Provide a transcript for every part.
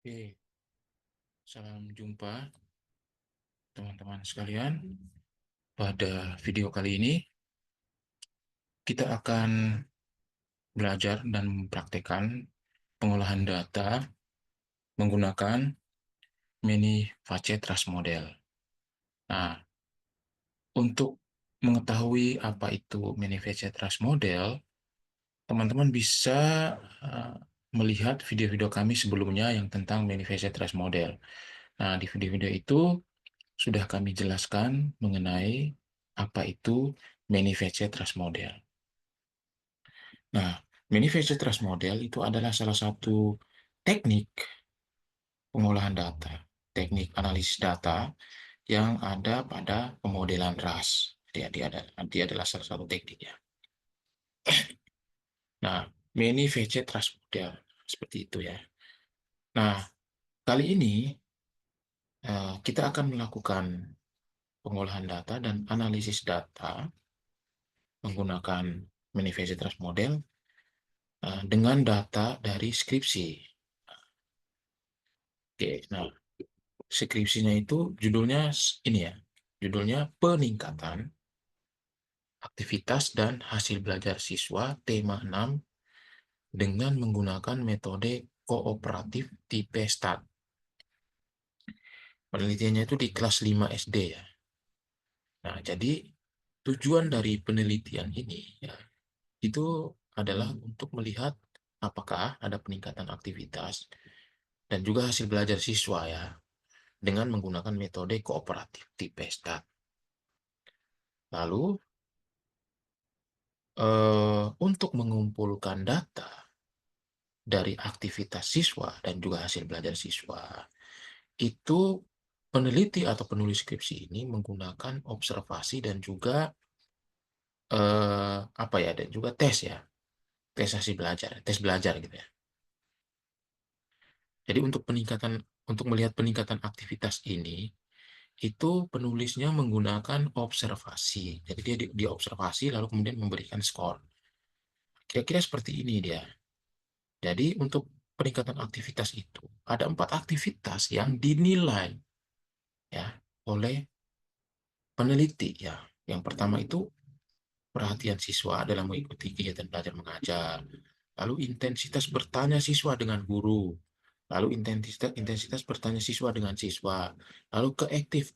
Oke, salam jumpa teman-teman sekalian. Pada video kali ini, kita akan belajar dan mempraktekkan pengolahan data menggunakan Many-Facet Trust Model. Nah, untuk mengetahui apa itu Many-Facet Trust Model, teman-teman bisa melihat video-video kami sebelumnya yang tentang Many-Facet Trust Model. Nah, di video-video itu sudah kami jelaskan mengenai apa itu Many-Facet Trust Model. Nah, Many-Facet Trust Model itu adalah salah satu teknik pengolahan data, teknik analisis data yang ada pada pemodelan RAS. Dia adalah salah satu tekniknya. Nah, Many-Facet Trust Model seperti itu ya. Nah, kali ini kita akan melakukan pengolahan data dan analisis data menggunakan Many-Facet Trust Model dengan data dari skripsi. Oke, nah skripsinya itu judulnya ini ya, judulnya peningkatan aktivitas dan hasil belajar siswa tema 6 dengan menggunakan metode kooperatif tipe STAT. Penelitiannya itu di kelas 5 SD ya. Nah, jadi tujuan dari penelitian ini ya, itu adalah untuk melihat apakah ada peningkatan aktivitas dan juga hasil belajar siswa ya dengan menggunakan metode kooperatif tipe STAT. Lalu untuk mengumpulkan data dari aktivitas siswa dan juga hasil belajar siswa, itu peneliti atau penulis skripsi ini menggunakan observasi dan juga apa ya, dan juga tes ya, tes hasil belajar, tes belajar gitu ya. Jadi untuk melihat peningkatan aktivitas ini, itu penulisnya menggunakan observasi. Jadi dia diobservasi lalu kemudian memberikan skor. Kira-kira seperti ini dia. Jadi untuk peningkatan aktivitas itu ada 4 aktivitas yang dinilai ya oleh peneliti ya. Yang pertama itu perhatian siswa dalam mengikuti kegiatan belajar mengajar. Lalu intensitas bertanya siswa dengan guru. Lalu intensitas bertanya siswa dengan siswa. Lalu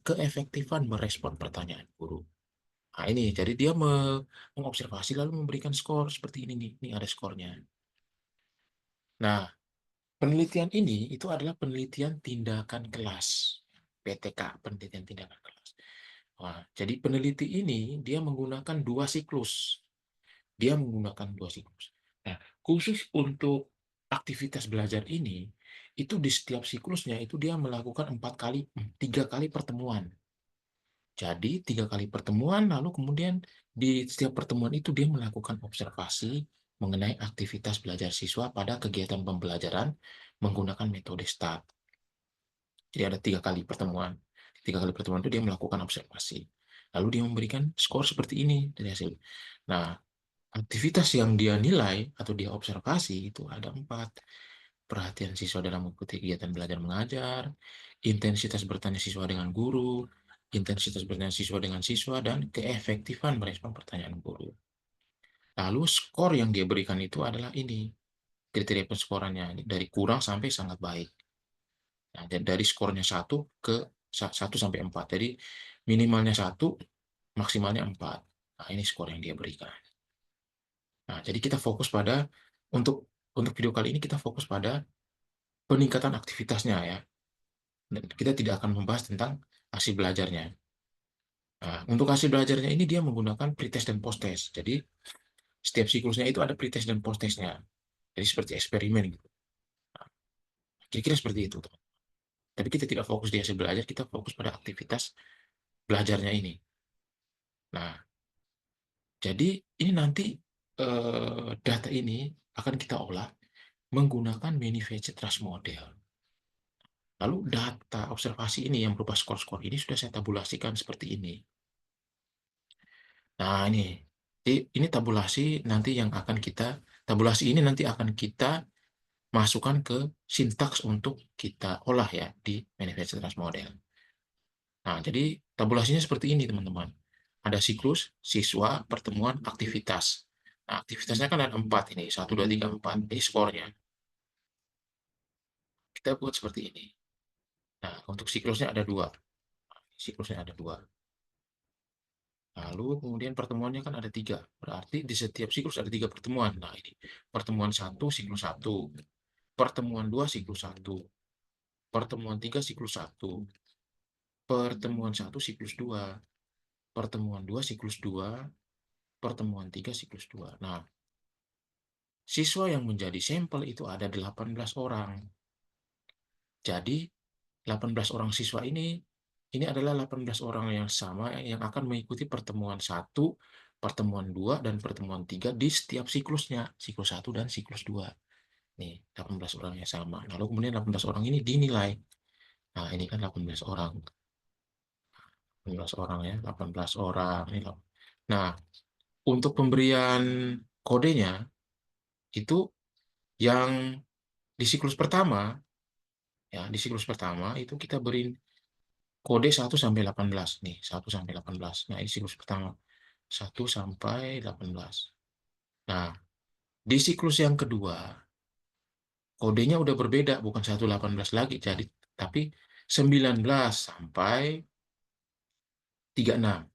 keefektifan merespon pertanyaan guru. Nah, ini jadi dia mengobservasi lalu memberikan skor seperti ini nih. Ini ada skornya. Nah, penelitian ini itu adalah penelitian tindakan kelas, PTK, penelitian tindakan kelas. Nah, jadi peneliti ini dia menggunakan 2 siklus. Dia menggunakan 2 siklus. Nah, khusus untuk aktivitas belajar ini, itu di setiap siklusnya itu dia melakukan 3 kali pertemuan. Jadi 3 kali pertemuan, lalu kemudian di setiap pertemuan itu dia melakukan observasi mengenai aktivitas belajar siswa pada kegiatan pembelajaran menggunakan metode STAT. Jadi ada 3 kali pertemuan. 3 kali pertemuan itu dia melakukan observasi. Lalu dia memberikan skor seperti ini dari hasil. Nah, aktivitas yang dia nilai atau dia observasi itu ada 4. Perhatian siswa dalam mengikuti kegiatan belajar mengajar, intensitas bertanya siswa dengan guru, intensitas bertanya siswa dengan siswa, dan keefektifan merespon pertanyaan guru. Lalu skor yang dia berikan itu adalah ini, kriteria penskorannya dari kurang sampai sangat baik. Nah, dari skornya 1 sampai 4. Jadi minimalnya 1, maksimalnya 4. Nah, ini skor yang dia berikan. Nah, jadi kita fokus pada untuk video kali ini kita fokus pada peningkatan aktivitasnya ya. Dan kita tidak akan membahas tentang hasil belajarnya. Nah, untuk hasil belajarnya ini dia menggunakan pretest dan posttest. Jadi setiap siklusnya itu ada pretest dan posttestnya. Jadi seperti eksperimen gitu. Nah, kira-kira seperti itu, teman. Tapi kita tidak fokus di hasil belajar, kita fokus pada aktivitas belajarnya ini. Nah, jadi ini nanti data ini akan kita olah menggunakan Many-Facet Trust Model. Lalu data observasi ini yang berupa skor-skor ini sudah saya tabulasikan seperti ini. Nah, ini tabulasi nanti yang akan tabulasi ini nanti akan kita masukkan ke sintaks untuk kita olah ya di manifest transmodel. Nah, jadi tabulasinya seperti ini, teman-teman. Ada siklus, siswa, pertemuan, aktivitas. Nah, aktivitasnya kan ada 4 ini, 1, 2, 3, 4. Ini skornya. Kita buat seperti ini. Nah, untuk siklusnya ada 2. Siklusnya ada 2. Lalu kemudian pertemuannya kan ada 3. Berarti di setiap siklus ada 3 pertemuan. Nah, ini pertemuan 1, siklus 1. Pertemuan 2, siklus 1. Pertemuan 3, siklus 1. Pertemuan 1, siklus 2. Pertemuan 2, siklus 2. Pertemuan 3, siklus 2. Nah, siswa yang menjadi sampel itu ada 18 orang. Jadi, 18 orang siswa ini adalah 18 orang yang sama yang akan mengikuti pertemuan 1, pertemuan 2, dan pertemuan 3 di setiap siklusnya. Siklus 1 dan siklus 2. Nih, 18 orang yang sama. Lalu kemudian 18 orang ini dinilai. Nah, ini kan 18 orang. 18 orang ya, 18 orang. Nah, untuk pemberian kodenya, itu yang di siklus pertama, ya, di siklus pertama itu kita beri kode 1 sampai 18 nih, 1 sampai 18. Nah, ini siklus pertama, 1 sampai 18. Nah, di siklus yang kedua, kodenya udah berbeda, bukan 1 18 lagi, jadi tapi 19 sampai 36.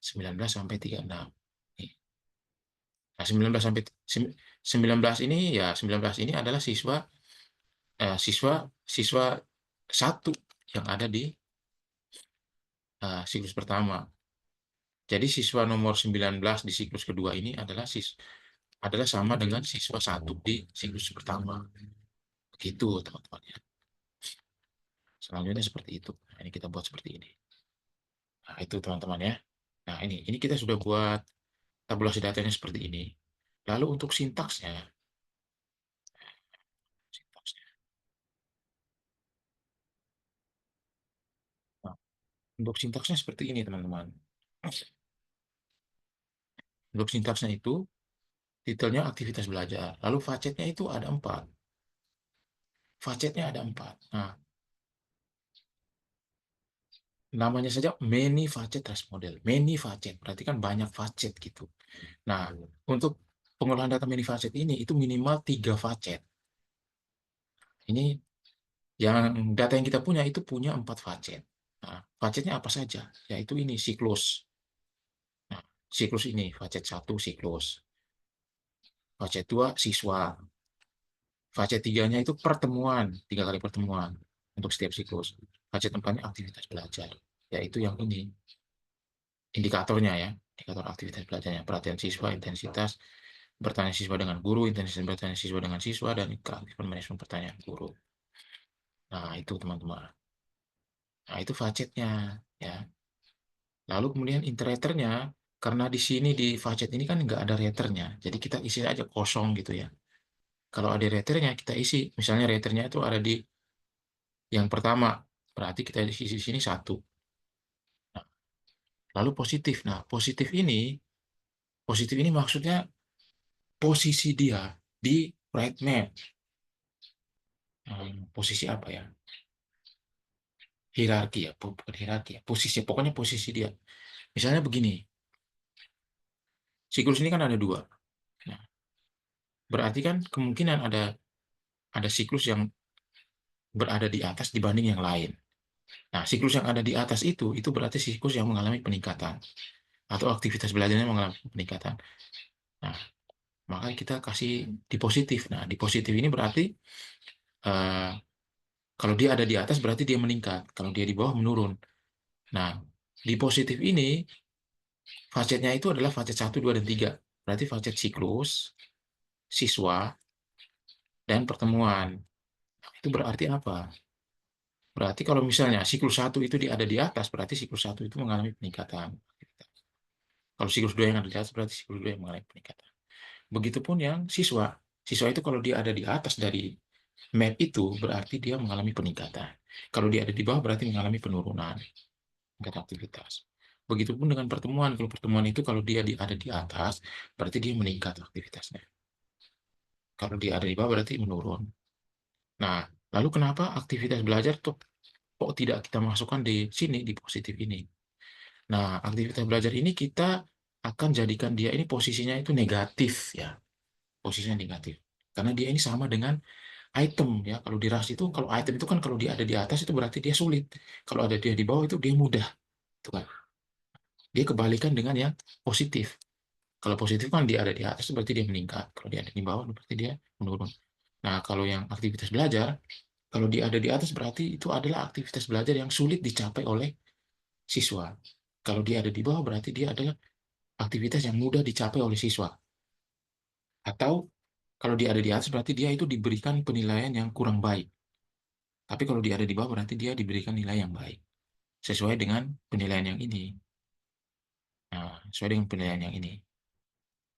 19 sampai 36. Nih. Nah, 19 sampai 19 ini ya, 19 ini adalah siswa siswa siswa satu yang ada di siklus pertama. Jadi siswa nomor 19 di siklus kedua ini adalah sama dengan siswa satu di siklus pertama. Begitu, teman-teman ya. Selanjutnya seperti itu. Nah, ini kita buat seperti ini. Nah, itu teman-teman ya. Nah, ini kita sudah buat tabulasi datanya seperti ini. Lalu untuk sintaksnya, Nah, untuk sintaksnya seperti ini, teman-teman. Untuk sintaksnya itu, titelnya aktivitas belajar. Lalu facetnya itu ada 4. Facetnya ada 4. Nah, namanya saja many facet test model. Many facet, berarti kan banyak facet gitu. Nah, untuk pengolahan data many facet ini, itu minimal 3 facet. Ini yang data yang kita punya itu punya 4 facet. Nah, facetnya apa saja? Yaitu ini, siklus. Nah, siklus ini, facet 1 siklus. Facet 2 siswa. Fase 3-nya itu pertemuan, 3 kali pertemuan untuk setiap siklus. Fase 4-nya aktivitas belajar, yaitu yang ini, indikatornya ya, indikator aktivitas belajarnya, perhatian siswa, intensitas, bertanya siswa dengan guru, intensitas bertanya siswa dengan siswa, dan keaktifan manajemen pertanyaan guru. Nah, itu teman-teman. Nah, itu facetnya ya. Lalu kemudian iteratornya, karena di sini di facet ini kan nggak ada raternya, jadi kita isi aja kosong gitu ya. Kalau ada raternya, kita isi, misalnya raternya itu ada di yang pertama, berarti kita isi di sini 1. Nah, lalu positif. Nah, positif ini maksudnya posisi dia di right map. Posisi apa ya? Hierarki ya, bukan hierarki ya. Posisi, pokoknya posisi dia. Misalnya begini, siklus ini kan ada 2. Nah, berarti kan kemungkinan ada siklus yang berada di atas dibanding yang lain. Nah, siklus yang ada di atas itu berarti siklus yang mengalami peningkatan atau aktivitas belajarnya mengalami peningkatan. Nah, maka kita kasih di positif. Nah, di positif ini berarti eh, kalau dia ada di atas berarti dia meningkat, kalau dia di bawah menurun. Nah, di positif ini facetnya itu adalah facet 1, 2, dan 3. Berarti facet siklus, siswa, dan pertemuan. Itu berarti apa? Berarti kalau misalnya siklus 1 itu ada di atas, berarti siklus 1 itu mengalami peningkatan. Kalau siklus 2 yang ada di atas, berarti siklus 2 yang mengalami peningkatan. Begitupun yang siswa. Siswa itu kalau dia ada di atas dari map itu, berarti dia mengalami peningkatan. Kalau dia ada di bawah, berarti mengalami penurunan tingkat aktivitas. Begitupun dengan pertemuan. Kalau pertemuan itu kalau dia ada di atas, berarti dia meningkat aktivitasnya. Kalau dia ada di bawah berarti menurun. Nah, lalu kenapa aktivitas belajar tuh kok tidak kita masukkan di sini, di positif ini? Nah, aktivitas belajar ini kita akan jadikan dia ini posisinya itu negatif ya, posisinya negatif. Karena dia ini sama dengan item ya. Kalau di RAS itu, kalau item itu kan kalau dia ada di atas itu berarti dia sulit. Kalau ada dia di bawah itu dia mudah. Itu kan. Dia kebalikan dengan yang positif. Kalau positif kan dia ada di atas itu berarti dia meningkat. Kalau dia ada di bawah berarti dia menurun. Nah, kalau yang aktivitas belajar, kalau dia ada di atas berarti itu adalah aktivitas belajar yang sulit dicapai oleh siswa. Kalau dia ada di bawah berarti dia adalah aktivitas yang mudah dicapai oleh siswa. Atau kalau dia ada di atas berarti dia itu diberikan penilaian yang kurang baik. Tapi kalau dia ada di bawah berarti dia diberikan nilai yang baik. Sesuai dengan penilaian yang ini. Nah, sesuai dengan penilaian yang ini.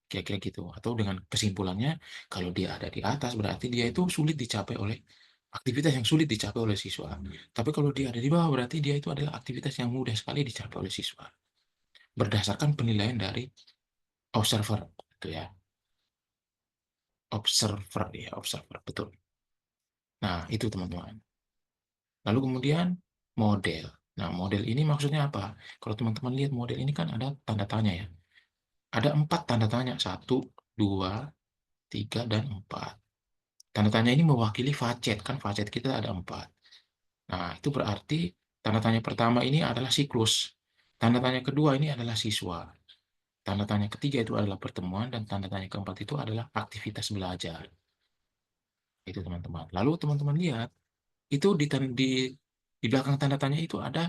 Kira-kira gitu. Atau dengan kesimpulannya, kalau dia ada di atas berarti dia itu sulit dicapai oleh aktivitas yang sulit dicapai oleh siswa. Tapi kalau dia ada di bawah berarti dia itu adalah aktivitas yang mudah sekali dicapai oleh siswa. Berdasarkan penilaian dari observer. Itu ya. Observer ya, observer. Betul. Nah, itu teman-teman. Lalu kemudian model. Nah, model ini maksudnya apa? Kalau teman-teman lihat model ini kan ada tanda tanya ya. Ada 4 tanda tanya. 1, 2, 3, dan 4. Tanda tanya ini mewakili facet. Kan facet kita ada 4. Nah, itu berarti tanda tanya pertama ini adalah siklus. Tanda tanya kedua ini adalah siswa. Tanda tanya ketiga itu adalah pertemuan. Dan tanda tanya keempat itu adalah aktivitas belajar. Itu teman-teman. Lalu teman-teman lihat, itu di belakang tanda tanya itu ada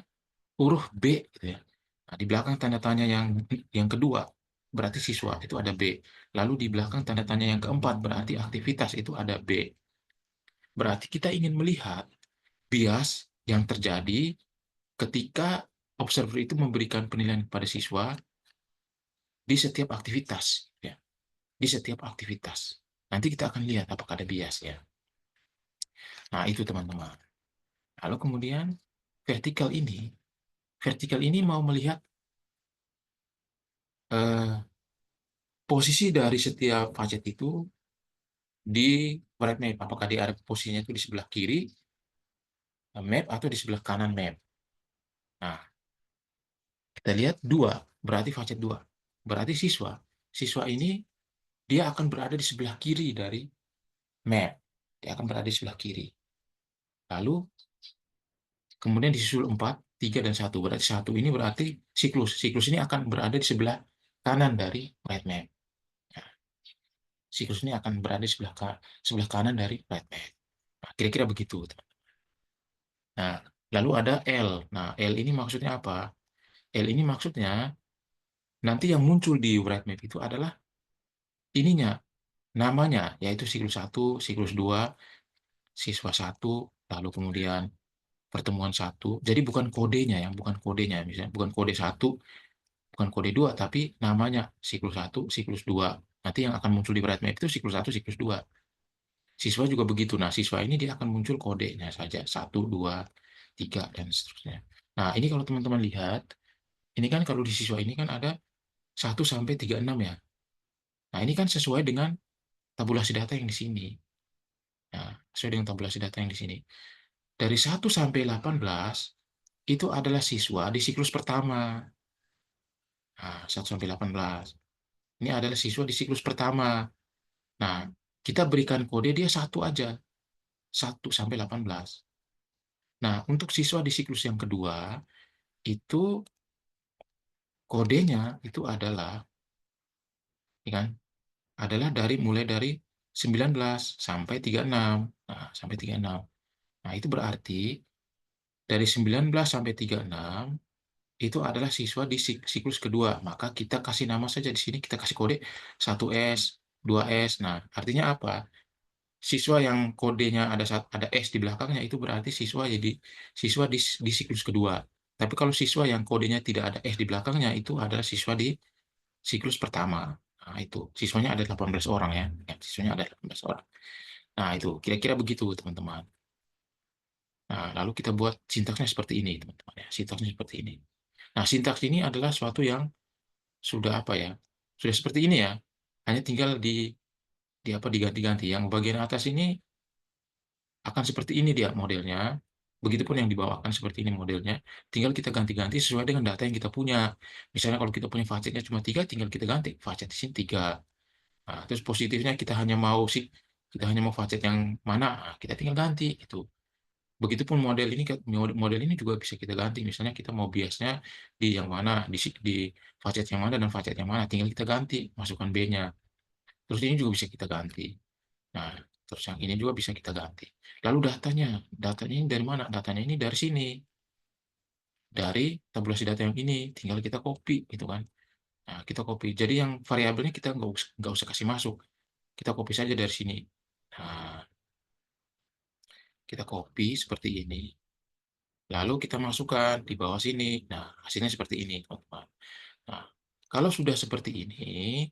huruf B gitu ya. Nah, di belakang tanda tanya yang kedua berarti siswa itu ada B. Lalu di belakang tanda tanya yang keempat berarti aktivitas itu ada B. Berarti kita ingin melihat bias yang terjadi ketika observer itu memberikan penilaian kepada siswa di setiap aktivitas ya. Di setiap aktivitas. Nanti kita akan lihat apakah ada bias ya. Nah, itu teman-teman. Lalu kemudian vertikal ini mau melihat eh, posisi dari setiap facet itu di right map. Apakah dia ada posisinya itu di sebelah kiri map atau di sebelah kanan map. Nah, kita lihat 2, berarti facet 2. Berarti siswa. Siswa ini dia akan berada di sebelah kiri dari map. Dia akan berada di sebelah kiri. Lalu kemudian disusul 4, 3, dan 1. Berarti 1 ini berarti siklus. Siklus ini akan berada di sebelah kanan dari right map. Nah, siklus ini akan berada di sebelah kanan dari right map. Nah, kira-kira begitu. Nah, lalu ada L. Nah, L ini maksudnya apa? L ini maksudnya nanti yang muncul di right map itu adalah ininya, namanya, yaitu siklus 1, siklus 2, siswa 1, lalu kemudian pertemuan 1. Jadi bukan kodenya ya, bukan kodenya. Misalnya bukan kode 1, bukan kode 2, tapi namanya siklus 1, siklus 2. Nanti yang akan muncul di right map itu siklus 1, siklus 2. Siswa juga begitu. Nah, siswa ini dia akan muncul kodenya saja, 1, 2, 3, dan seterusnya. Nah, ini kalau teman-teman lihat, ini kan kalau di siswa ini kan ada 1 sampai 36 ya. Nah, ini kan sesuai dengan tabulasi data yang di sini. Nah, sesuai dengan tabulasi data yang di sini. Dari 1 sampai 18 itu adalah siswa di siklus pertama. Nah, 1 sampai 18. Ini adalah siswa di siklus pertama. Nah, kita berikan kode dia 1 aja. 1 sampai 18. Nah, untuk siswa di siklus yang kedua, itu kodenya itu adalah, ya kan, adalah mulai dari 19 sampai 36. Nah, sampai 36. Nah, itu berarti dari 19 sampai 36 itu adalah siswa di siklus kedua. Maka kita kasih nama saja di sini, kita kasih kode 1S, 2S. Nah, artinya apa? Siswa yang kodenya ada S di belakangnya itu berarti siswa jadi siswa di siklus kedua. Tapi kalau siswa yang kodenya tidak ada S di belakangnya itu adalah siswa di siklus pertama. Nah, itu siswanya ada 18 orang ya. Ya, siswanya ada 18 orang. Nah, itu kira-kira begitu, teman-teman. Nah, lalu kita buat sintaksnya seperti ini, teman-teman ya. Sintaksnya seperti ini. Nah, sintaks ini adalah suatu yang sudah apa ya? Sudah seperti ini ya. Hanya tinggal diganti-ganti. Yang bagian atas ini akan seperti ini dia modelnya. Begitupun yang di bawah akan seperti ini modelnya. Tinggal kita ganti-ganti sesuai dengan data yang kita punya. Misalnya kalau kita punya facetnya cuma 3, tinggal kita ganti. Facet di sini 3. Nah, terus positifnya kita hanya mau facet yang mana, nah, kita tinggal ganti itu. Begitupun model ini juga bisa kita ganti. Misalnya kita mau biasnya di yang mana, di facet yang mana dan facet yang mana, tinggal kita ganti, masukkan B-nya. Terus ini juga bisa kita ganti. Nah, terus yang ini juga bisa kita ganti. Lalu datanya ini dari mana? Datanya ini dari sini, dari tabulasi data yang ini, tinggal kita copy gitu kan. Nah, kita copy. Jadi yang variabelnya kita nggak usah kasih masuk, kita copy saja dari sini. Nah, kita copy seperti ini. Lalu kita masukkan di bawah sini. Nah, hasilnya seperti ini, teman-teman. Nah, kalau sudah seperti ini,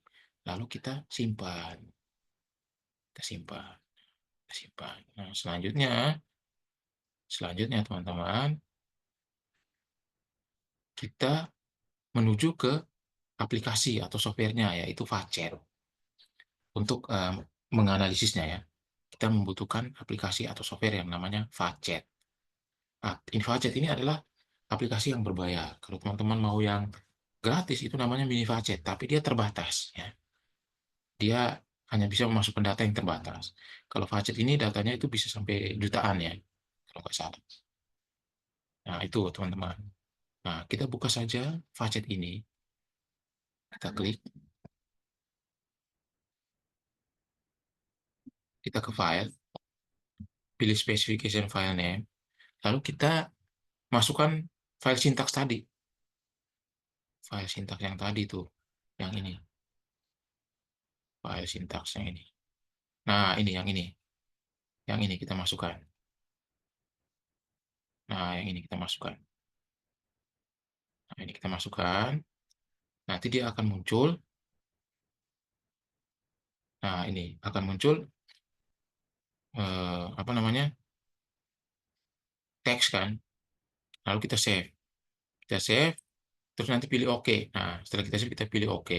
lalu kita simpan. Kita simpan. Kita simpan. Nah, selanjutnya teman-teman, kita menuju ke aplikasi atau softwarenya, yaitu Facet. Untuk menganalisisnya ya, kita membutuhkan aplikasi atau software yang namanya Facet. Nah, Facet ini adalah aplikasi yang berbayar. Kalau teman-teman mau yang gratis, itu namanya mini Facet, tapi dia terbatas. Ya. Dia hanya bisa memasukkan data yang terbatas. Kalau Facet ini datanya itu bisa sampai jutaan ya, kalau nggak salah. Nah, itu teman-teman. Nah, kita buka saja Facet ini. Kita klik, kita ke file, pilih specification file name, lalu kita masukkan file sintaks tadi. File sintaks yang tadi tuh, yang ini. File sintaks yang ini. Nah, ini yang ini. Yang ini kita masukkan. Nah, yang ini kita masukkan. Nah, ini kita masukkan. Nanti dia akan muncul. Nah, ini akan muncul apa namanya? Teks kan. Lalu kita save. Kita save, terus nanti pilih OK. Nah, setelah kita save, kita pilih OK.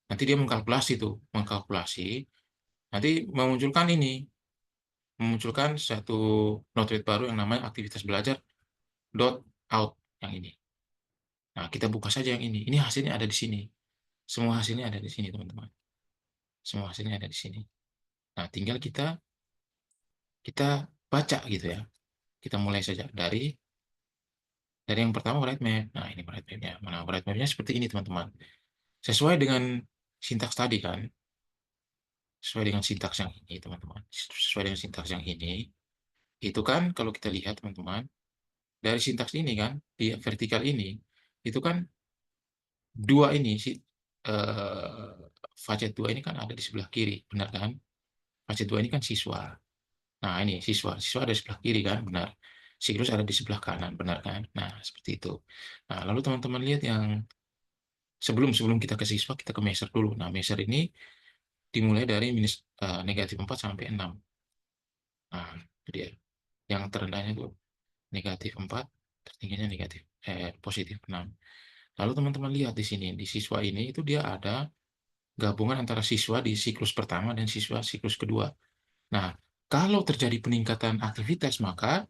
Nanti dia mengkalkulasi tuh, mengkalkulasi. Nanti memunculkan ini, memunculkan satu node baru yang namanya aktivitas belajar dot out yang ini. Nah, kita buka saja yang ini. Ini hasilnya ada di sini. Semua hasilnya ada di sini, teman-teman. Semua hasilnya ada di sini. Nah, tinggal kita baca gitu ya. Kita mulai saja dari yang pertama bright map. Nah, ini bright map-nya. Mana bright map-nya seperti ini, teman-teman. Sesuai dengan sintaks tadi kan. Sesuai dengan sintaks yang ini, teman-teman. Sesuai dengan sintaks yang ini. Itu kan kalau kita lihat, teman-teman, dari sintaks ini kan, di vertikal ini, itu kan dua ini sih facet 2 ini kan ada di sebelah kiri, benar kan? Facet 2 ini kan siswa. Nah, ini siswa ada di sebelah kiri kan, benar. Siklus ada di sebelah kanan, benar kan? Nah, seperti itu. Nah, lalu teman-teman lihat yang sebelum kita ke siswa, kita ke measure dulu. Nah, measure ini dimulai dari negatif 4 sampai 6. Nah, itu dia. Yang terendahnya itu negatif 4, tertingginya positif 6. Lalu teman-teman lihat di sini, di siswa ini itu dia ada gabungan antara siswa di siklus pertama dan siswa siklus kedua. Nah, kalau terjadi peningkatan aktivitas, maka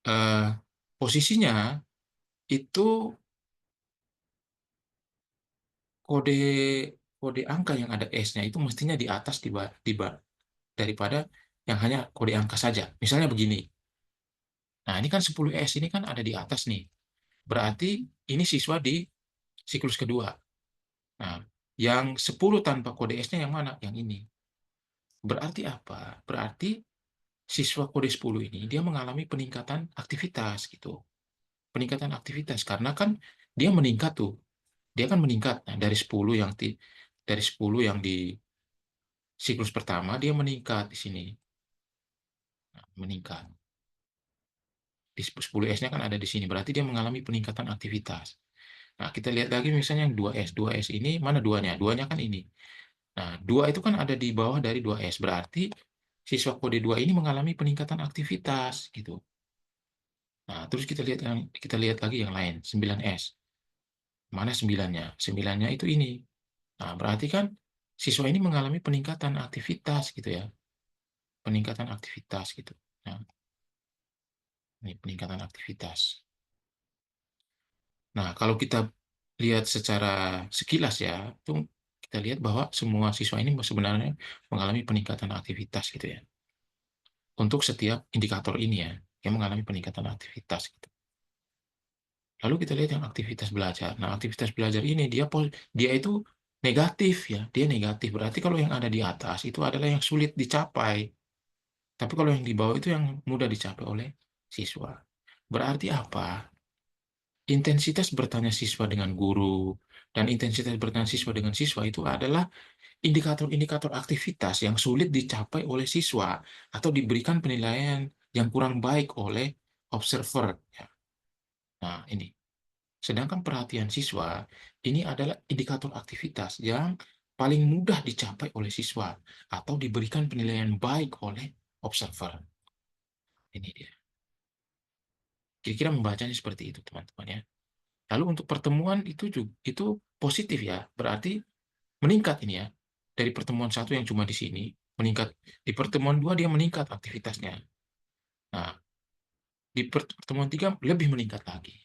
eh, posisinya itu kode kode angka yang ada S-nya itu mestinya di atas daripada yang hanya kode angka saja. Misalnya begini. Nah, ini kan 10S ini kan ada di atas nih. Berarti ini siswa di siklus kedua. Nah, yang 10 tanpa kode S-nya yang mana? Yang ini. Berarti apa? Berarti siswa kode 10 ini dia mengalami peningkatan aktivitas gitu. Peningkatan aktivitas karena kan dia meningkat tuh. Dia kan meningkat. Nah, dari 10 yang di siklus pertama dia meningkat di sini. Nah, meningkat. Di 10S-nya kan ada di sini. Berarti dia mengalami peningkatan aktivitas. Nah, kita lihat lagi misalnya yang 2S. 2S ini mana duanya? Duanya kan ini. Nah, 2 itu kan ada di bawah dari 2S. Berarti siswa kode 2 ini mengalami peningkatan aktivitas gitu. Nah, terus kita lihat lagi yang lain, 9S. Mana 9-nya? 9-nya itu ini. Nah, berarti kan siswa ini mengalami peningkatan aktivitas gitu ya, peningkatan aktivitas gitu. Nah, ini peningkatan aktivitas. Nah, kalau kita lihat secara sekilas ya, itu kita lihat bahwa semua siswa ini sebenarnya mengalami peningkatan aktivitas gitu ya. Untuk setiap indikator ini ya, yang mengalami peningkatan aktivitas gitu. Lalu kita lihat yang aktivitas belajar. Nah, aktivitas belajar ini dia itu negatif ya, dia negatif. Berarti kalau yang ada di atas itu adalah yang sulit dicapai. Tapi kalau yang di bawah itu yang mudah dicapai oleh siswa. Berarti apa? Intensitas bertanya siswa dengan guru dan intensitas bertanya siswa dengan siswa itu adalah indikator-indikator aktivitas yang sulit dicapai oleh siswa atau diberikan penilaian yang kurang baik oleh observer. Ya. Nah, ini. Sedangkan perhatian siswa ini adalah indikator aktivitas yang paling mudah dicapai oleh siswa atau diberikan penilaian baik oleh observer. Ini dia. Kira-kira membacanya seperti itu, teman-teman ya. Lalu untuk pertemuan itu positif ya, berarti meningkat ini ya. Dari pertemuan satu yang cuma di sini, meningkat. Di pertemuan dua dia meningkat aktivitasnya. Nah, di pertemuan tiga lebih meningkat lagi.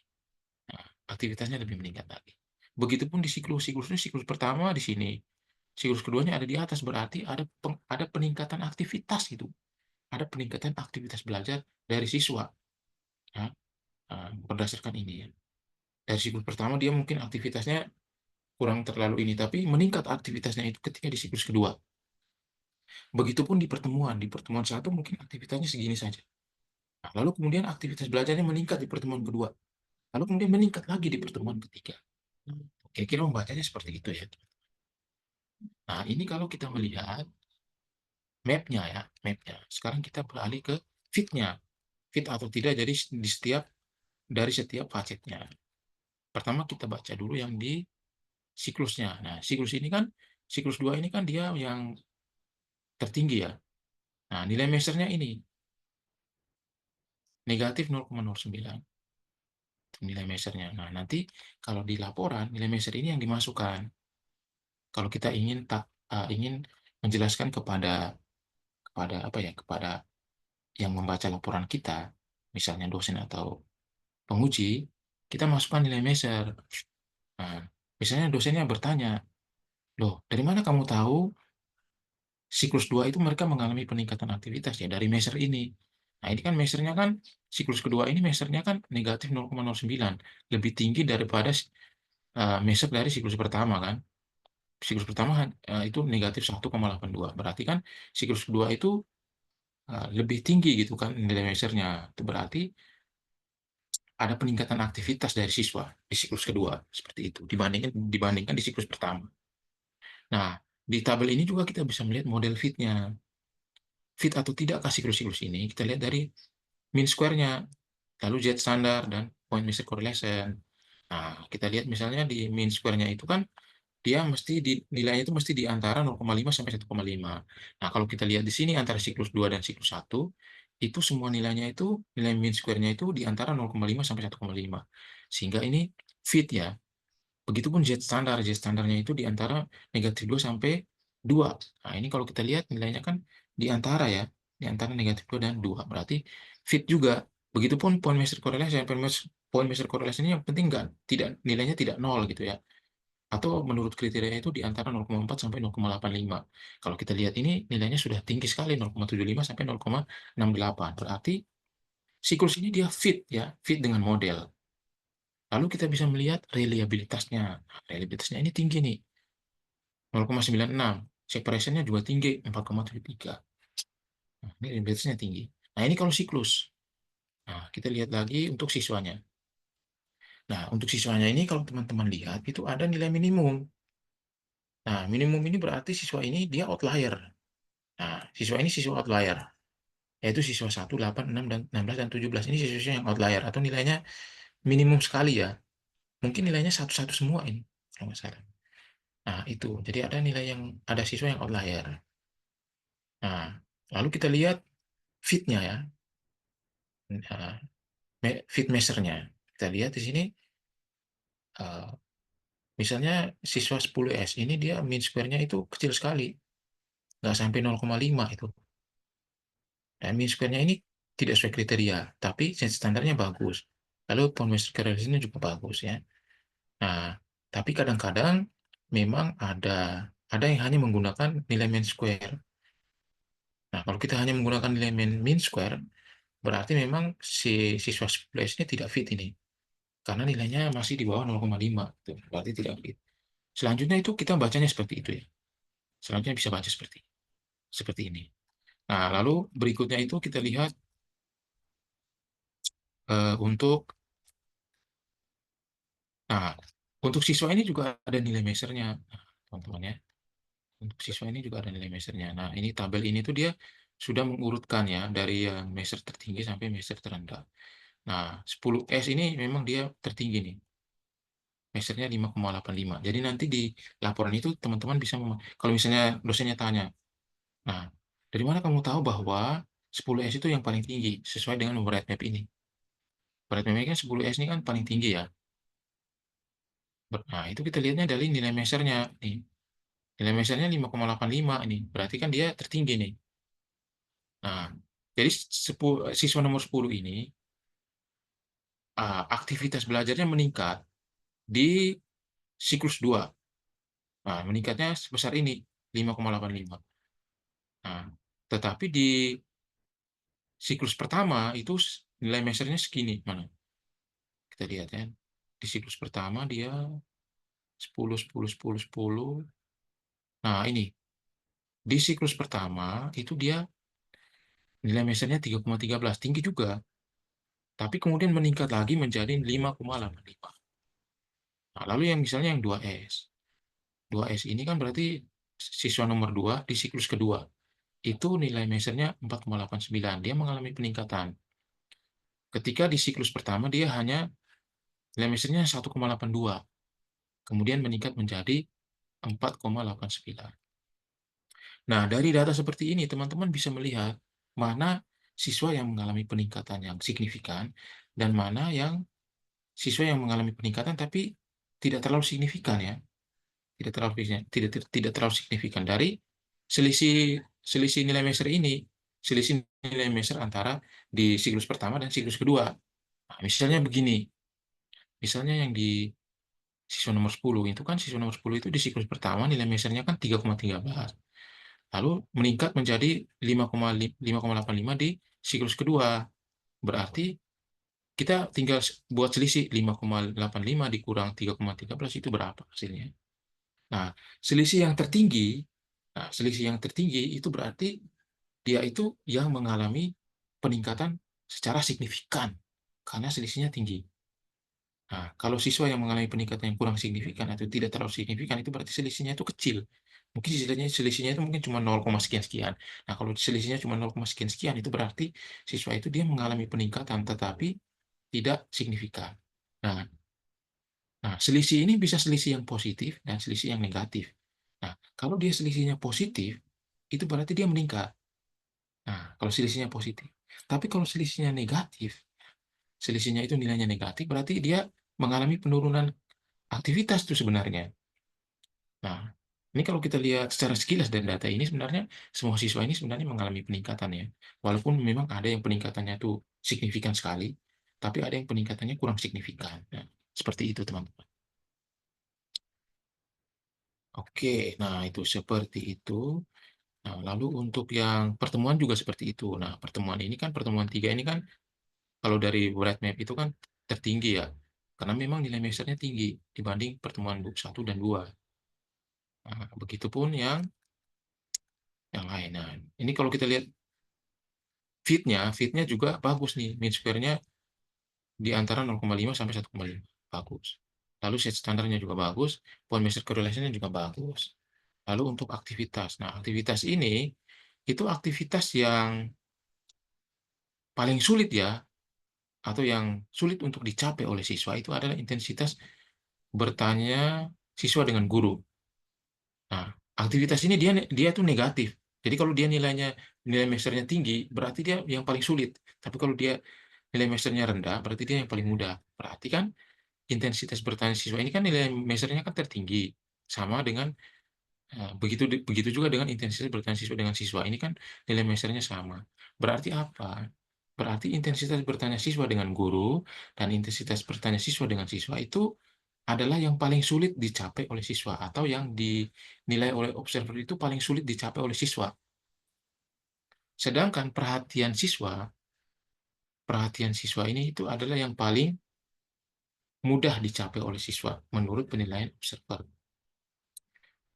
Nah, aktivitasnya lebih meningkat lagi. Begitupun di siklusnya, siklus pertama di sini, siklus keduanya ada di atas, berarti ada peningkatan aktivitas itu. Ada peningkatan aktivitas belajar dari siswa. Nah, berdasarkan ini ya. Dari siklus pertama dia mungkin aktivitasnya kurang terlalu ini, tapi meningkat aktivitasnya itu ketika di siklus kedua. Begitupun di pertemuan satu mungkin aktivitasnya segini saja. Nah, lalu kemudian aktivitas belajarnya meningkat di pertemuan kedua. Lalu kemudian meningkat lagi di pertemuan ketiga. Kira-kira membacanya seperti itu ya. Nah, ini kalau kita melihat mapnya ya, mapnya. Sekarang kita beralih ke fitnya, fit atau tidak jadi dari setiap facetnya. Pertama kita baca dulu yang di siklusnya. Nah, siklus 2 ini kan dia yang tertinggi ya. Nah, nilai measurnya ini negatif 0,09 nilai measurnya. Nah, nanti kalau di laporan nilai measure ini yang dimasukkan. Kalau kita ingin menjelaskan kepada apa ya, kepada yang membaca laporan kita, misalnya dosen atau penguji, kita masukkan nilai measure. Nah, misalnya dosennya bertanya, loh, dari mana kamu tahu siklus 2 itu mereka mengalami peningkatan aktivitas ya dari measure ini. Nah, ini kan measure-nya kan siklus kedua ini measure-nya kan negatif 0,09, lebih tinggi daripada measure dari siklus pertama kan. Siklus pertama itu negatif 1,82. Berarti kan siklus kedua itu lebih tinggi gitu kan nilai measure-nya. Itu berarti ada peningkatan aktivitas dari siswa di siklus kedua seperti itu dibandingkan di siklus pertama. Nah, di tabel ini juga kita bisa melihat model fit-nya. Fit atau tidakkah siklus-siklus ini? Kita lihat dari mean square-nya, lalu Z standar dan point missing correlation. Nah, kita lihat misalnya di mean square-nya itu kan dia nilainya itu mesti di antara 0,5 sampai 1,5. Nah, kalau kita lihat di sini antara siklus 2 dan siklus 1, itu semua nilainya itu nilai mean square-nya itu di antara 0,5 sampai 1,5. Sehingga ini fit ya. Begitupun Z standar, Z standarnya itu di antara negatif 2 sampai 2. Nah, ini kalau kita lihat nilainya kan di antara ya, di antara negatif 2 dan 2. Berarti fit juga. Begitupun point measure correlation, point measure correlation ini yang penting tidak nilainya tidak nol gitu ya. Atau menurut kriterianya itu di antara 0,4 sampai 0,85. Kalau kita lihat ini nilainya sudah tinggi sekali 0,75 sampai 0,68. Berarti siklus ini dia fit ya, fit dengan model. Lalu kita bisa melihat reliabilitasnya. Nah, reliabilitasnya ini tinggi nih, 0,96. Separation-nya juga tinggi, 4,73. Nah, ini reliabilitasnya tinggi. Nah, ini kalau siklus. Nah, kita lihat lagi untuk siswanya. Nah, untuk siswanya ini kalau teman-teman lihat, itu ada nilai minimum. Nah, minimum ini berarti siswa ini dia outlier. Nah, siswa ini siswa outlier. Yaitu siswa 1, 8, 6, dan 16, dan 17. Ini siswa yang outlier. Atau nilainya minimum sekali ya. Mungkin nilainya satu-satu semua ini. Kalau nggak salah. Nah, itu. Jadi ada siswa yang outlier. Nah, lalu kita lihat fit-nya ya. Nah, fit measure-nya. Kita lihat di sini Misalnya siswa 10S ini dia mean square-nya itu kecil sekali, nggak sampai 0,5 itu. Nah, mean square-nya ini tidak sesuai kriteria, tapi set standarnya bagus. Lalu point measure correlation-nya juga bagus ya. Nah, tapi kadang-kadang memang ada yang hanya menggunakan nilai mean square. Nah, kalau kita hanya menggunakan nilai mean square, berarti memang si siswa 10S ini tidak fit ini. Karena nilainya masih di bawah 0,5. Tuh, berarti tidak fit. Selanjutnya itu kita bacanya seperti itu ya. Selanjutnya bisa baca seperti ini. Nah, lalu berikutnya itu kita lihat untuk nah, untuk siswa ini juga ada nilai measure-nya, nah, teman-teman ya. Untuk siswa ini juga ada nilai measure-nya. Nah, ini tabel ini tuh dia sudah mengurutkan ya dari yang measure tertinggi sampai measure terendah. Nah, 10S ini memang dia tertinggi nih. Measure-nya 5,85. Jadi nanti di laporan itu teman-teman bisa kalau misalnya dosennya tanya, nah, dari mana kamu tahu bahwa 10S itu yang paling tinggi sesuai dengan nomor map ini? Berat map ini kan 10S ini kan paling tinggi ya. Nah, itu kita lihatnya dari nilai measure-nya nih. Nilai measure-nya 5,85 ini. Berarti kan dia tertinggi nih. Nah, jadi siswa nomor 10 ini aktivitas belajarnya meningkat di siklus 2. Nah, meningkatnya sebesar ini 5,85. Nah, tetapi di siklus pertama itu nilai measure-nya segini. Mana? Kita lihat ya. Di siklus pertama dia 10, 10, 10, 10. Nah, ini di siklus pertama itu dia nilai measure-nya 3,13, tinggi juga. Tapi kemudian meningkat lagi menjadi 5,85. Nah, lalu yang misalnya yang 2S. 2S ini kan berarti siswa nomor 2 di siklus kedua. Itu nilai measure-nya 4,89. Dia mengalami peningkatan. Ketika di siklus pertama dia hanya nilai measure-nya 1,82. Kemudian meningkat menjadi 4,89. Nah, dari data seperti ini, teman-teman bisa melihat mana siswa yang mengalami peningkatan yang signifikan dan mana yang siswa yang mengalami peningkatan tapi tidak terlalu signifikan ya, tidak terlalu signifikan dari selisih selisih nilai measure ini, selisih nilai measure antara di siklus pertama dan siklus kedua. Nah, misalnya begini, misalnya yang di siswa nomor 10 itu kan siswa nomor 10 itu di siklus pertama nilai measure-nya kan 3,13. Lalu meningkat menjadi 5,85 di siklus kedua. Berarti kita tinggal buat selisih 5,85 dikurang 3,13 itu berapa hasilnya. Nah, selisih yang tertinggi, selisih yang tertinggi itu berarti dia itu yang mengalami peningkatan secara signifikan karena selisihnya tinggi. Nah, kalau siswa yang mengalami peningkatan yang kurang signifikan atau tidak terlalu signifikan itu berarti selisihnya itu kecil. Mungkin selisihnya itu mungkin cuma 0, sekian sekian. Nah, kalau selisihnya cuma 0, sekian sekian itu berarti siswa itu dia mengalami peningkatan tetapi tidak signifikan. Nah, selisih ini bisa selisih yang positif dan selisih yang negatif. Nah, kalau dia selisihnya positif, itu berarti dia meningkat. Nah, kalau selisihnya positif. Tapi kalau selisihnya negatif, selisihnya itu nilainya negatif, berarti dia mengalami penurunan aktivitas itu sebenarnya. Nah, ini kalau kita lihat secara sekilas dari data ini sebenarnya semua siswa ini sebenarnya mengalami peningkatan ya. Walaupun memang ada yang peningkatannya itu signifikan sekali, tapi ada yang peningkatannya kurang signifikan. Nah, seperti itu teman-teman. Oke, nah itu seperti itu. Nah, lalu untuk yang pertemuan juga seperti itu. Nah, pertemuan ini kan pertemuan 3 ini kan kalau dari Bright Map itu kan tertinggi ya. Karena memang nilai measure-nya tinggi dibanding pertemuan book 1 dan 2. Nah, begitupun yang lain. Nah, ini kalau kita lihat fit-nya juga bagus nih. Mean square-nya di antara 0,5 sampai 1,5. Bagus. Lalu set standarnya juga bagus. Point measure correlation-nya juga bagus. Lalu untuk aktivitas. Nah, aktivitas ini itu aktivitas yang paling sulit ya, atau yang sulit untuk dicapai oleh siswa itu adalah intensitas bertanya siswa dengan guru. Nah, aktivitas ini dia tuh negatif. Jadi kalau dia nilai measure-nya tinggi, berarti dia yang paling sulit. Tapi kalau dia nilai measure-nya rendah, berarti dia yang paling mudah. Berarti kan intensitas bertanya siswa ini kan nilai measure-nya kan tertinggi, sama dengan begitu juga dengan intensitas bertanya siswa dengan siswa, ini kan nilai measure-nya sama. Berarti apa? Berarti intensitas bertanya siswa dengan guru dan intensitas bertanya siswa dengan siswa itu adalah yang paling sulit dicapai oleh siswa atau yang dinilai oleh observer itu paling sulit dicapai oleh siswa. Sedangkan perhatian siswa ini itu adalah yang paling mudah dicapai oleh siswa menurut penilaian observer.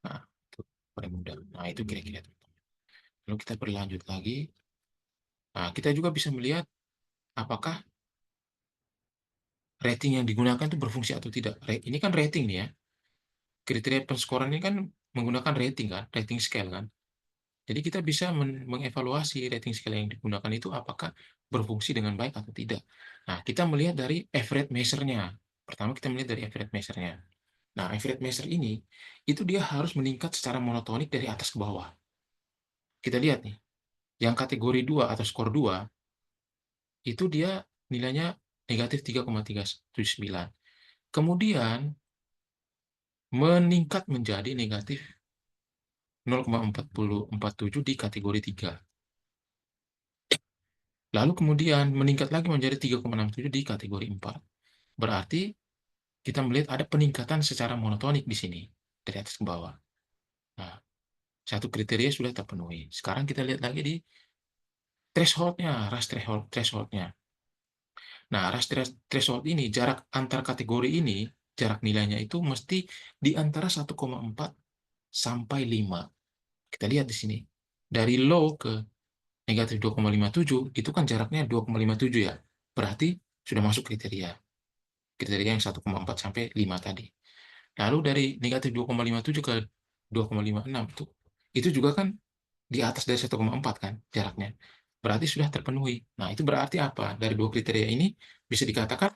Nah, itu paling mudah. Nah, itu kira-kira. Lalu kita berlanjut lagi. Nah, kita juga bisa melihat apakah rating yang digunakan itu berfungsi atau tidak. Ini kan rating nih ya. Kriteria penskoran ini kan menggunakan rating kan, rating scale kan. Jadi kita bisa mengevaluasi rating scale yang digunakan itu apakah berfungsi dengan baik atau tidak. Nah, kita melihat dari average measure-nya. Pertama kita melihat dari average measure-nya. Nah, average measure ini, itu dia harus meningkat secara monotonik dari atas ke bawah. Kita lihat nih, yang kategori 2 atau skor 2, itu dia nilainya negatif 3,379. Kemudian meningkat menjadi negatif 0,4047 di kategori 3. Lalu kemudian meningkat lagi menjadi 3,67 di kategori 4. Berarti kita melihat ada peningkatan secara monotonik di sini, dari atas ke bawah. Nah, satu kriteria sudah terpenuhi. Sekarang kita lihat lagi di threshold-nya, RAS threshold-nya. Nah, RAS threshold ini, jarak antar kategori ini, jarak nilainya itu mesti di antara 1,4 sampai 5. Kita lihat di sini. Dari low ke negatif 2,57, itu kan jaraknya 2,57 ya. Berarti sudah masuk kriteria. Kriteria yang 1,4 sampai 5 tadi. Lalu dari negatif 2,57 ke 2,56 itu juga kan di atas dari 1,4 kan jaraknya. Berarti sudah terpenuhi. Nah, itu berarti apa? Dari dua kriteria ini bisa dikatakan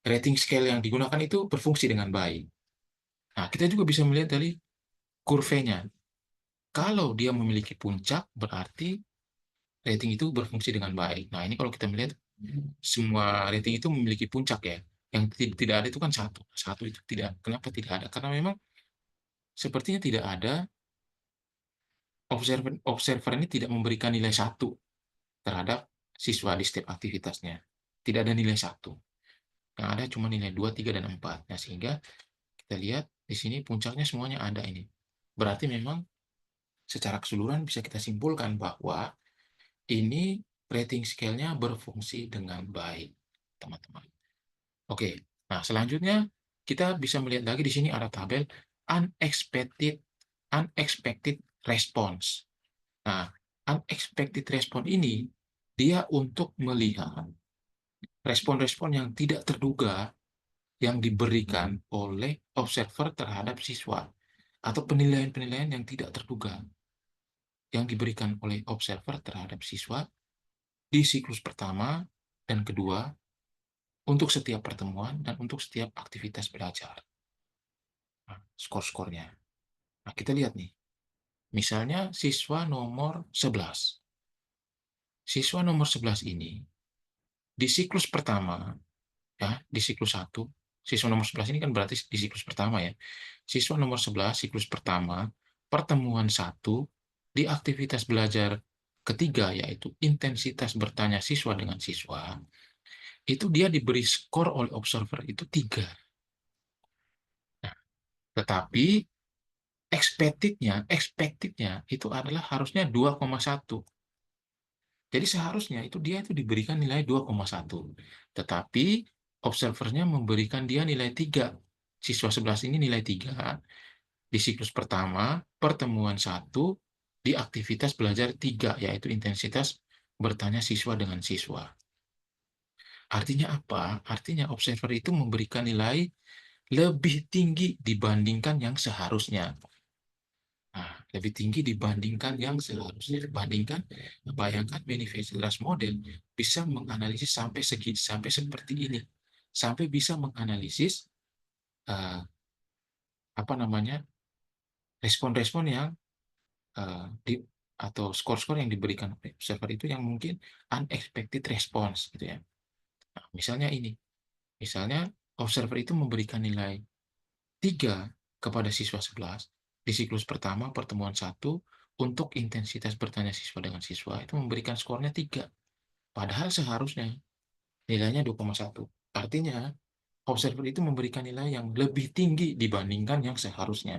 rating scale yang digunakan itu berfungsi dengan baik. Nah, kita juga bisa melihat dari kurvenya. Kalau dia memiliki puncak, berarti rating itu berfungsi dengan baik. Nah, ini kalau kita melihat semua rating itu memiliki puncak ya. Yang tidak ada itu kan satu. Satu itu tidak. Kenapa tidak ada? Karena memang sepertinya tidak ada observer ini tidak memberikan nilai satu terhadap siswa di setiap aktivitasnya. Tidak ada nilai satu. Yang ada cuma nilai 2, 3, dan 4. Nah, sehingga kita lihat di sini puncaknya semuanya ada ini. Berarti memang secara keseluruhan bisa kita simpulkan bahwa ini rating scale-nya berfungsi dengan baik, teman-teman. Oke, nah selanjutnya kita bisa melihat lagi di sini ada tabel unexpected unexpected response. Nah, unexpected response ini dia untuk melihat respon-respon yang tidak terduga yang diberikan oleh observer terhadap siswa atau penilaian-penilaian yang tidak terduga yang diberikan oleh observer terhadap siswa di siklus pertama dan kedua untuk setiap pertemuan dan untuk setiap aktivitas belajar. Nah, skor-skornya. Nah, kita lihat nih. Misalnya siswa nomor 11. Siswa nomor 11 ini di siklus pertama, ya, di siklus 1, siswa nomor 11 ini kan berarti di siklus pertama ya. Siswa nomor 11 siklus pertama, pertemuan 1 di aktivitas belajar ketiga yaitu intensitas bertanya siswa dengan siswa, itu dia diberi skor oleh observer itu 3. Nah, tetapi expectednya itu adalah harusnya 2,1. Jadi seharusnya dia itu diberikan nilai 2,1. Tetapi observernya memberikan dia nilai 3. Siswa 11 ini nilai 3 di siklus pertama, pertemuan 1 di aktivitas belajar 3, yaitu intensitas bertanya siswa dengan siswa. Artinya apa? Artinya observer itu memberikan nilai lebih tinggi dibandingkan yang seharusnya. Nah, lebih tinggi dibandingkan yang seharusnya. Dibandingkan, bayangkan manifest model bisa menganalisis sampai seperti ini. Sampai bisa menganalisis uh, apa namanya respon-respon yang di atau skor-skor yang diberikan oleh observer itu yang mungkin unexpected response gitu ya. Nah, misalnya ini. Misalnya observer itu memberikan nilai 3 kepada siswa 11 di siklus pertama pertemuan 1 untuk intensitas bertanya siswa dengan siswa itu memberikan skornya 3. Padahal seharusnya nilainya 2,1. Artinya, observer itu memberikan nilai yang lebih tinggi dibandingkan yang seharusnya.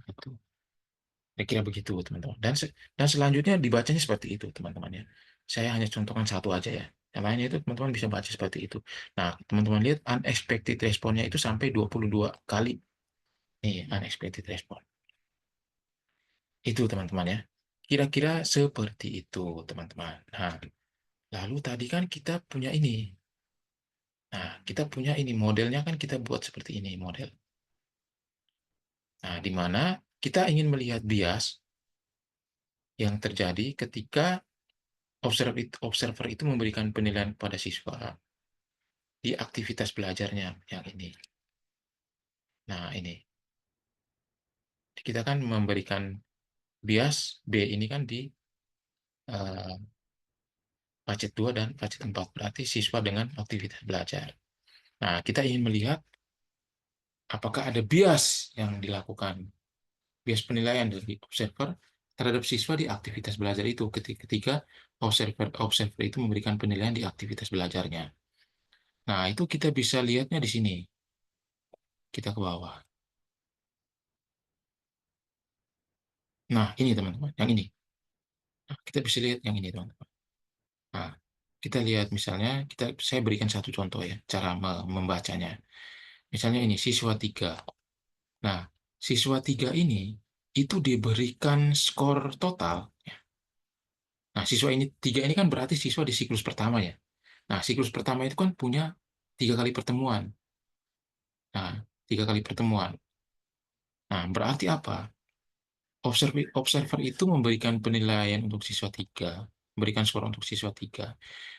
Itu. Saya kira begitu, teman-teman. Dan selanjutnya dibacanya seperti itu, teman-teman ya. Saya hanya contohkan satu aja ya. Yang lainnya itu teman-teman bisa baca seperti itu. Nah, teman-teman lihat unexpected responnya itu sampai 22 kali. Nih, unexpected respon. Itu, teman-teman ya. Kira-kira seperti itu, teman-teman. Nah, lalu tadi kan kita punya ini. Nah, kita punya ini. Modelnya kan kita buat seperti ini, model. Nah, di mana kita ingin melihat bias yang terjadi ketika observer itu memberikan penilaian pada siswa di aktivitas belajarnya yang ini. Nah, ini. Kita kan memberikan bias B ini kan di uh, pacet 2 dan pacet 4. Berarti siswa dengan aktivitas belajar. Nah, kita ingin melihat apakah ada bias yang dilakukan, bias penilaian dari observer terhadap siswa di aktivitas belajar itu ketika observer itu memberikan penilaian di aktivitas belajarnya. Nah, itu kita bisa lihatnya di sini. Kita ke bawah. Nah, ini teman-teman, yang ini. Nah, kita bisa lihat yang ini teman-teman. Nah, kita lihat misalnya, saya berikan satu contoh ya, cara membacanya. Misalnya ini, siswa 3. Nah, siswa 3 ini, itu diberikan skor total. Nah, siswa ini 3 ini kan berarti siswa di siklus pertama ya. Nah, siklus pertama itu kan punya 3 kali pertemuan. Nah, 3 kali pertemuan. Nah, berarti apa? Observer itu memberikan penilaian untuk siswa 3, memberikan skor untuk siswa 3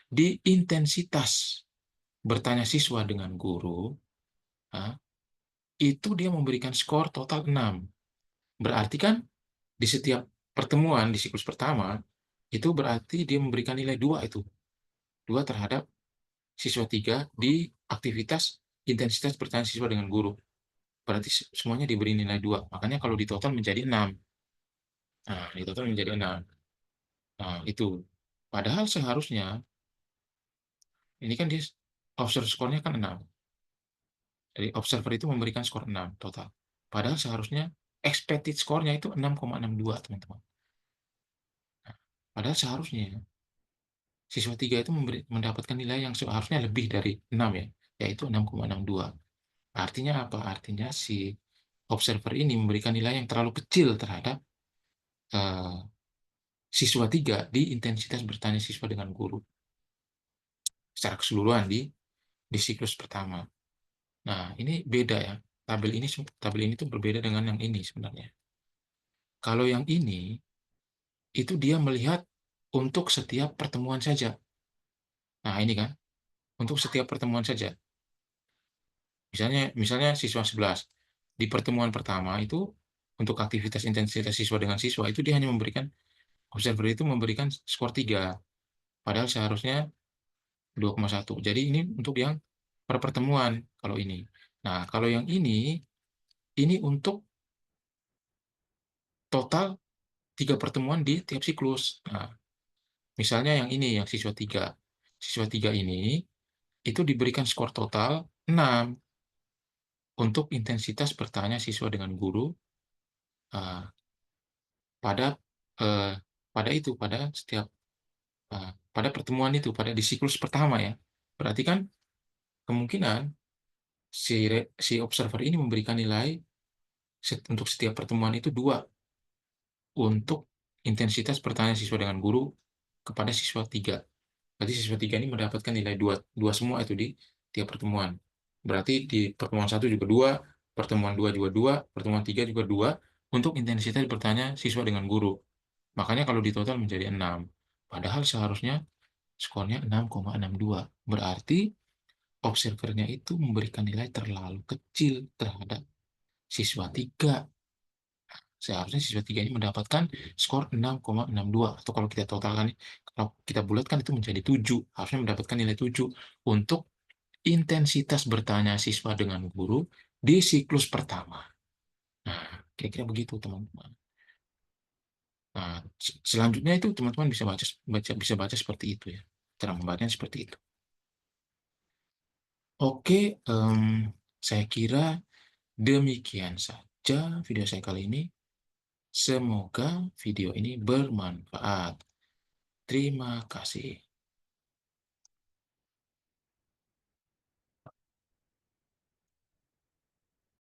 di intensitas bertanya siswa dengan guru, nah, itu dia memberikan skor total 6. Berarti kan di setiap pertemuan di siklus pertama, itu berarti dia memberikan nilai 2 itu. 2 terhadap siswa 3 di aktivitas intensitas bertanya siswa dengan guru. Berarti semuanya diberi nilai 2. Makanya kalau di total menjadi 6. Nah, di total menjadi 6. Nah, itu. Padahal seharusnya, ini kan dia observer skornya kan 6. Jadi observer itu memberikan skor 6 total. Padahal seharusnya expected skornya itu 6,62, teman-teman. Nah, padahal seharusnya siswa 3 itu mendapatkan nilai yang seharusnya lebih dari 6 ya, yaitu 6,62. Artinya apa? Artinya si observer ini memberikan nilai yang terlalu kecil terhadap uh, siswa 3 di intensitas bertanya siswa dengan guru secara keseluruhan di siklus pertama. Nah, ini beda ya. Tabel ini tuh berbeda dengan yang ini sebenarnya. Kalau yang ini itu dia melihat untuk setiap pertemuan saja. Nah, ini kan untuk setiap pertemuan saja. Misalnya siswa 11 di pertemuan pertama itu untuk aktivitas intensitas siswa dengan siswa itu dia hanya memberikan observer itu memberikan skor 3. Padahal seharusnya 2,1. Jadi ini untuk yang per pertemuan kalau ini. Nah, kalau yang ini untuk total 3 pertemuan di tiap siklus. Nah, misalnya yang ini, yang siswa 3. Siswa 3 ini, itu diberikan skor total 6 untuk intensitas bertanya siswa dengan guru uh, pada uh, pada setiap pada pertemuan itu, pada di siklus pertama ya. Berarti kan kemungkinan si observer ini memberikan nilai untuk setiap pertemuan itu 2 untuk intensitas pertanyaan siswa dengan guru kepada siswa 3. Berarti siswa 3 ini mendapatkan nilai 2 semua itu di tiap pertemuan. Berarti di pertemuan 1 juga 2, pertemuan 2 juga 2, pertemuan 3 juga 2 untuk intensitas bertanya siswa dengan guru. Makanya kalau di total menjadi 6. Padahal seharusnya skornya 6,62. Berarti observernya itu memberikan nilai terlalu kecil terhadap siswa 3. Seharusnya siswa 3 ini mendapatkan skor 6,62. Atau kalau kita totalkan, kalau kita bulatkan itu menjadi 7. Harusnya mendapatkan nilai 7 untuk intensitas bertanya siswa dengan guru di siklus pertama. Nah, kira-kira begitu teman-teman. Nah, selanjutnya itu teman-teman bisa baca seperti itu ya. Cara membacanya seperti itu. Oke, saya kira demikian saja video saya kali ini. Semoga video ini bermanfaat. Terima kasih.